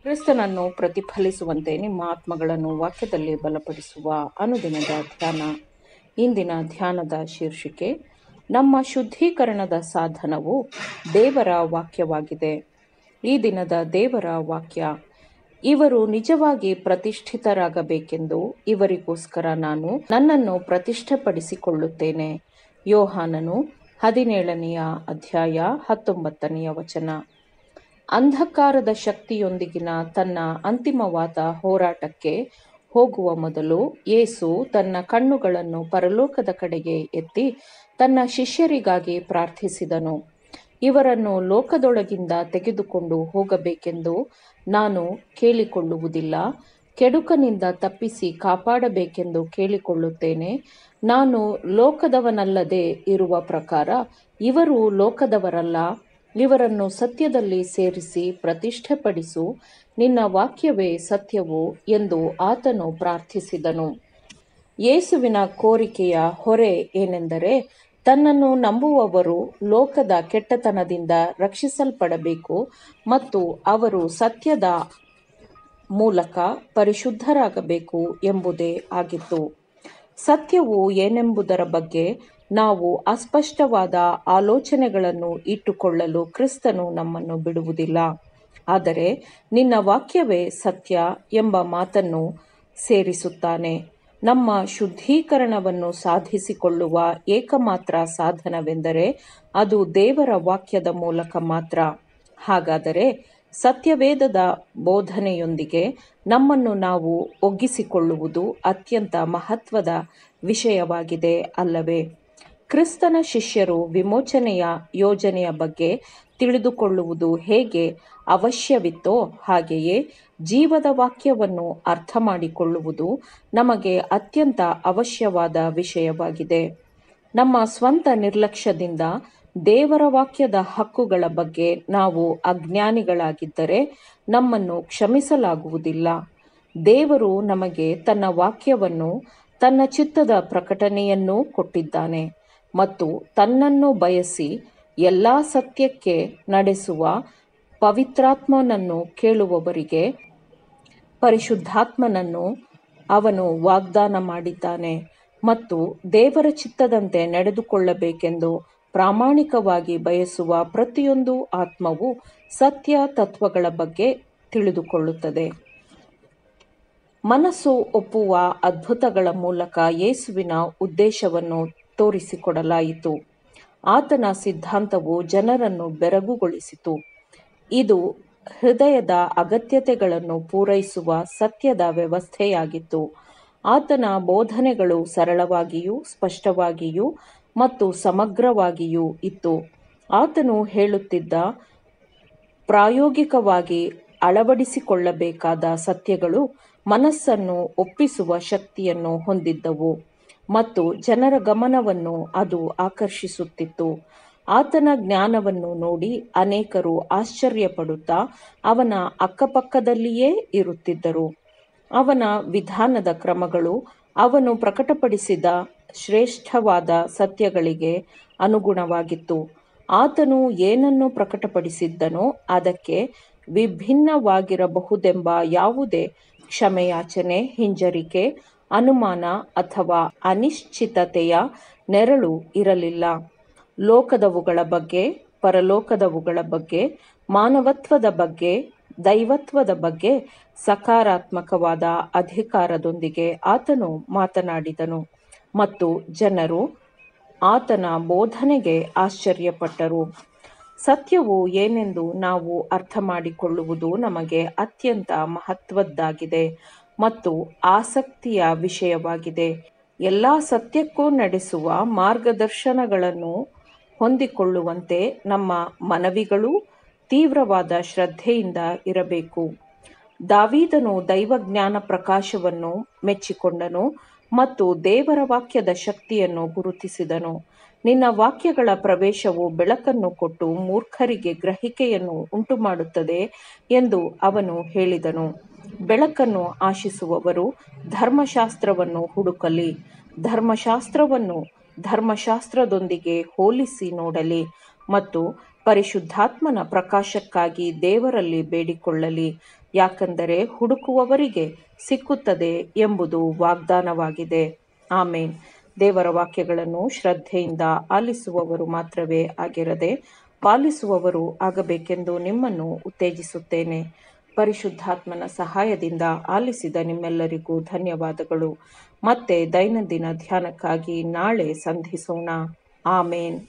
ಕ್ರಿಸ್ತನನ್ನು ಪ್ರತಿಫಲಿಸುವಂತೆ ನಿಮ್ಮ ಆತ್ಮಗಳನ್ನು ವಾಕ್ಯದಲ್ಲಿ ಬಲಪಡಿಸುವ ಅನುದಿನದ ಧ್ಯಾನ. ಇಂದಿನ ಧ್ಯಾನದ ಶೀರ್ಷಿಕೆ, ನಮ್ಮ ಶುದ್ಧೀಕರಣದ ಸಾಧನವು ದೇವರ ವಾಕ್ಯವಾಗಿದೆ. ಈ ದಿನದ ದೇವರ ವಾಕ್ಯ, ಇವರು ನಿಜವಾಗಿ ಪ್ರತಿಷ್ಠಿತರಾಗಬೇಕೆಂದು ಇವರಿಗೋಸ್ಕರ ನಾನು ನನ್ನನ್ನು ಪ್ರತಿಷ್ಠೆಪಡಿಸಿಕೊಳ್ಳುತ್ತೇನೆ. ಯೋಹಾನನು 17ನೇ ಅಧ್ಯಾಯ 19ನೇ ವಚನ. ಅಂಧಕಾರದ ಶಕ್ತಿಯೊಂದಿಗಿನ ತನ್ನ ಅಂತಿಮವಾದ ಹೋರಾಟಕ್ಕೆ ಹೋಗುವ ಮೊದಲು ಯೇಸು ತನ್ನ ಕಣ್ಣುಗಳನ್ನು ಪರಲೋಕದ ಕಡೆಗೆ ಎತ್ತಿ ತನ್ನ ಶಿಷ್ಯರಿಗಾಗಿ ಪ್ರಾರ್ಥಿಸಿದನು. ಇವರನ್ನು ಲೋಕದೊಳಗಿಂದ ತೆಗೆದುಕೊಂಡು ಹೋಗಬೇಕೆಂದು ನಾನು ಕೇಳಿಕೊಳ್ಳುವುದಿಲ್ಲ, ಕೆಡುಕನಿಂದ ತಪ್ಪಿಸಿ ಕಾಪಾಡಬೇಕೆಂದು ಕೇಳಿಕೊಳ್ಳುತ್ತೇನೆ. ನಾನು ಲೋಕದವನಲ್ಲದೆ ಇರುವ ಪ್ರಕಾರ ಇವರು ಲೋಕದವರಲ್ಲ. ಇವರನ್ನು ಸತ್ಯದಲ್ಲಿ ಸೇರಿಸಿ ಪ್ರತಿಷ್ಠೆಪಡಿಸು, ನಿನ್ನ ವಾಕ್ಯವೇ ಸತ್ಯವು ಎಂದು ಆತನು ಪ್ರಾರ್ಥಿಸಿದನು. ಯೇಸುವಿನ ಕೋರಿಕೆಯ ಹೊರೆ ಏನೆಂದರೆ, ತನ್ನನ್ನು ನಂಬುವವರು ಲೋಕದ ಕೆಟ್ಟತನದಿಂದ ರಕ್ಷಿಸಲ್ಪಡಬೇಕು ಮತ್ತು ಅವರು ಸತ್ಯದ ಮೂಲಕ ಪರಿಶುದ್ಧರಾಗಬೇಕು ಎಂಬುದೇ ಆಗಿತ್ತು. ಸತ್ಯವು ಏನೆಂಬುದರ ಬಗ್ಗೆ ನಾವು ಅಸ್ಪಷ್ಟವಾದ ಆಲೋಚನೆಗಳನ್ನು ಇಟ್ಟುಕೊಳ್ಳಲು ಕ್ರಿಸ್ತನು ನಮ್ಮನ್ನು ಬಿಡುವುದಿಲ್ಲ. ಆದರೆ ನಿನ್ನ ವಾಕ್ಯವೇ ಸತ್ಯ ಎಂಬ ಮಾತನ್ನು ಸೇರಿಸುತ್ತಾನೆ. ನಮ್ಮ ಶುದ್ಧೀಕರಣವನ್ನು ಸಾಧಿಸಿಕೊಳ್ಳುವ ಏಕಮಾತ್ರ ಸಾಧನವೆಂದರೆ ಅದು ದೇವರ ವಾಕ್ಯದ ಮೂಲಕ ಮಾತ್ರ. ಹಾಗಾದರೆ ಸತ್ಯವೇದದ ಬೋಧನೆಯೊಂದಿಗೆ ನಮ್ಮನ್ನು ನಾವು ಒಗ್ಗಿಸಿಕೊಳ್ಳುವುದು ಅತ್ಯಂತ ಮಹತ್ವದ ವಿಷಯವಾಗಿದೆ ಅಲ್ಲವೇ? ಕ್ರಿಸ್ತನ ಶಿಷ್ಯರು ವಿಮೋಚನೆಯ ಯೋಜನೆಯ ಬಗ್ಗೆ ತಿಳಿದುಕೊಳ್ಳುವುದು ಹೇಗೆ ಅವಶ್ಯವಿತ್ತೋ ಹಾಗೆಯೇ ಜೀವದ ವಾಕ್ಯವನ್ನು ಅರ್ಥ ಮಾಡಿಕೊಳ್ಳುವುದು ನಮಗೆ ಅತ್ಯಂತ ಅವಶ್ಯವಾದ ವಿಷಯವಾಗಿದೆ. ನಮ್ಮ ಸ್ವಂತ ನಿರ್ಲಕ್ಷ್ಯದಿಂದ ದೇವರ ವಾಕ್ಯದ ಹಕ್ಕುಗಳ ಬಗ್ಗೆ ನಾವು ಅಜ್ಞಾನಿಗಳಾಗಿದ್ದರೆ ನಮ್ಮನ್ನು ಕ್ಷಮಿಸಲಾಗುವುದಿಲ್ಲ. ದೇವರು ನಮಗೆ ತನ್ನ ವಾಕ್ಯವನ್ನು, ತನ್ನ ಚಿತ್ತದ ಪ್ರಕಟಣೆಯನ್ನೂ ಕೊಟ್ಟಿದ್ದಾನೆ ಮತ್ತು ತನ್ನನ್ನು ಬಯಸಿ ಎಲ್ಲ ಸತ್ಯಕ್ಕೆ ನಡೆಸುವ ಪವಿತ್ರಾತ್ಮನನ್ನು ಕೇಳುವವರಿಗೆ ಪರಿಶುದ್ಧಾತ್ಮನನ್ನು ಅವನು ವಾಗ್ದಾನ ಮಾಡಿದ್ದಾನೆ. ಮತ್ತು ದೇವರ ಚಿತ್ತದಂತೆ ನಡೆದುಕೊಳ್ಳಬೇಕೆಂದು ಪ್ರಾಮಾಣಿಕವಾಗಿ ಬಯಸುವ ಪ್ರತಿಯೊಂದು ಆತ್ಮವು ಸತ್ಯ ತತ್ವಗಳ ಬಗ್ಗೆ ತಿಳಿದುಕೊಳ್ಳುತ್ತದೆ. ಮನಸ್ಸು ಒಪ್ಪುವ ಅದ್ಭುತಗಳ ಮೂಲಕ ಯೇಸುವಿನ ಉದ್ದೇಶವನ್ನು ತೋರಿಸಿಕೊಡಲಾಯಿತು. ಆತನ ಸಿದ್ಧಾಂತವು ಜನರನ್ನು ಬೆರಗುಗೊಳಿಸಿತು. ಇದು ಹೃದಯದ ಅಗತ್ಯತೆಗಳನ್ನು ಪೂರೈಸುವ ಸತ್ಯದ ವ್ಯವಸ್ಥೆಯಾಗಿತ್ತು. ಆತನ ಬೋಧನೆಗಳು ಸರಳವಾಗಿಯೂ ಸ್ಪಷ್ಟವಾಗಿಯೂ ಮತ್ತು ಸಮಗ್ರವಾಗಿಯೂ ಇತ್ತು. ಆತನು ಹೇಳುತ್ತಿದ್ದ ಪ್ರಾಯೋಗಿಕವಾಗಿ ಅಳವಡಿಸಿಕೊಳ್ಳಬೇಕಾದ ಸತ್ಯಗಳು ಮನಸ್ಸನ್ನು ಒಪ್ಪಿಸುವ ಶಕ್ತಿಯನ್ನು ಹೊಂದಿದ್ದವು ಮತ್ತು ಜನರ ಗಮನವನ್ನು ಅದು ಆಕರ್ಷಿಸುತ್ತಿತ್ತು. ಆತನ ಜ್ಞಾನವನ್ನು ನೋಡಿ ಅನೇಕರು ಆಶ್ಚರ್ಯಪಡುತ್ತಾ ಅವನ ಅಕ್ಕಪಕ್ಕದಲ್ಲಿಯೇ ಇರುತ್ತಿದ್ದರು. ಅವನ ವಿಧಾನದ ಕ್ರಮಗಳು ಅವನು ಪ್ರಕಟಪಡಿಸಿದ ಶ್ರೇಷ್ಠವಾದ ಸತ್ಯಗಳಿಗೆ ಅನುಗುಣವಾಗಿತ್ತು. ಆತನು ಏನನ್ನು ಪ್ರಕಟಪಡಿಸಿದ್ದನೋ ಅದಕ್ಕೆ ವಿಭಿನ್ನವಾಗಿರಬಹುದೆಂಬ ಯಾವುದೇ ಕ್ಷಮೆಯಾಚನೆ, ಹಿಂಜರಿಕೆ, ಅನುಮಾನ ಅಥವಾ ಅನಿಶ್ಚಿತತೆಯ ನೆರಳು ಇರಲಿಲ್ಲ. ಲೋಕದವುಗಳ ಬಗ್ಗೆ, ಪರಲೋಕದವುಗಳ ಬಗ್ಗೆ, ಮಾನವತ್ವದ ಬಗ್ಗೆ, ದೈವತ್ವದ ಬಗ್ಗೆ ಸಕಾರಾತ್ಮಕವಾದ ಅಧಿಕಾರದೊಂದಿಗೆ ಆತನು ಮಾತನಾಡಿದನು ಮತ್ತು ಜನರು ಆತನ ಬೋಧನೆಗೆ ಆಶ್ಚರ್ಯಪಟ್ಟರು. ಸತ್ಯವು ಏನೆಂದು ನಾವು ಅರ್ಥ ಮಾಡಿಕೊಳ್ಳುವುದು ನಮಗೆ ಅತ್ಯಂತ ಮಹತ್ವದ್ದಾಗಿದೆ ಮತ್ತು ಆಸಕ್ತಿಯ ವಿಷಯವಾಗಿದೆ. ಎಲ್ಲ ಸತ್ಯಕ್ಕೂ ನಡೆಸುವ ಮಾರ್ಗದರ್ಶನಗಳನ್ನು ಹೊಂದಿಕೊಳ್ಳುವಂತೆ ನಮ್ಮ ಮನವಿಗಳು ತೀವ್ರವಾದ ಶ್ರದ್ಧೆಯಿಂದ ಇರಬೇಕು. ದಾವೀದನು ದೈವಜ್ಞಾನ ಪ್ರಕಾಶವನ್ನು ಮೆಚ್ಚಿಕೊಂಡನು ಮತ್ತು ದೇವರ ವಾಕ್ಯದ ಶಕ್ತಿಯನ್ನು ಗುರುತಿಸಿದನು. ನಿನ್ನ ವಾಕ್ಯಗಳ ಪ್ರವೇಶವು ಬೆಳಕನ್ನು ಕೊಟ್ಟು ಮೂರ್ಖರಿಗೆ ಗ್ರಹಿಕೆಯನ್ನು ಉಂಟುಮಾಡುತ್ತದೆ ಎಂದು ಅವನು ಹೇಳಿದನು. ಬೆಳಕನ್ನು ಆಶಿಸುವವರು ಧರ್ಮಶಾಸ್ತ್ರವನ್ನು ಹುಡುಕಲಿ, ಧರ್ಮಶಾಸ್ತ್ರವನ್ನು ಧರ್ಮಶಾಸ್ತ್ರದೊಂದಿಗೆ ಹೋಲಿಸಿ ನೋಡಲಿ ಮತ್ತು ಪರಿಶುದ್ಧಾತ್ಮನ ಪ್ರಕಾಶಕ್ಕಾಗಿ ದೇವರಲ್ಲಿ ಬೇಡಿಕೊಳ್ಳಲಿ. ಯಾಕಂದರೆ ಹುಡುಕುವವರಿಗೆ ಸಿಕ್ಕುತ್ತದೆ ಎಂಬುದು ವಾಗ್ದಾನವಾಗಿದೆ. ಆಮೇನ್. ದೇವರ ವಾಕ್ಯಗಳನ್ನು ಶ್ರದ್ಧೆಯಿಂದ ಆಲಿಸುವವರು ಮಾತ್ರವೇ ಆಗಿರದೆ ಪಾಲಿಸುವವರು ಆಗಬೇಕೆಂದು ನಿಮ್ಮನ್ನು ಉತ್ತೇಜಿಸುತ್ತೇನೆ. ಪರಿಶುದ್ಧಾತ್ಮನ ಸಹಾಯದಿಂದ ಆಲಿಸಿದ ನಿಮ್ಮೆಲ್ಲರಿಗೂ ಧನ್ಯವಾದಗಳು. ಮತ್ತೆ ದೈನಂದಿನ ಧ್ಯಾನಕ್ಕಾಗಿ ನಾಳೆ ಸಂಧಿಸೋಣ. ಆಮೇನ್.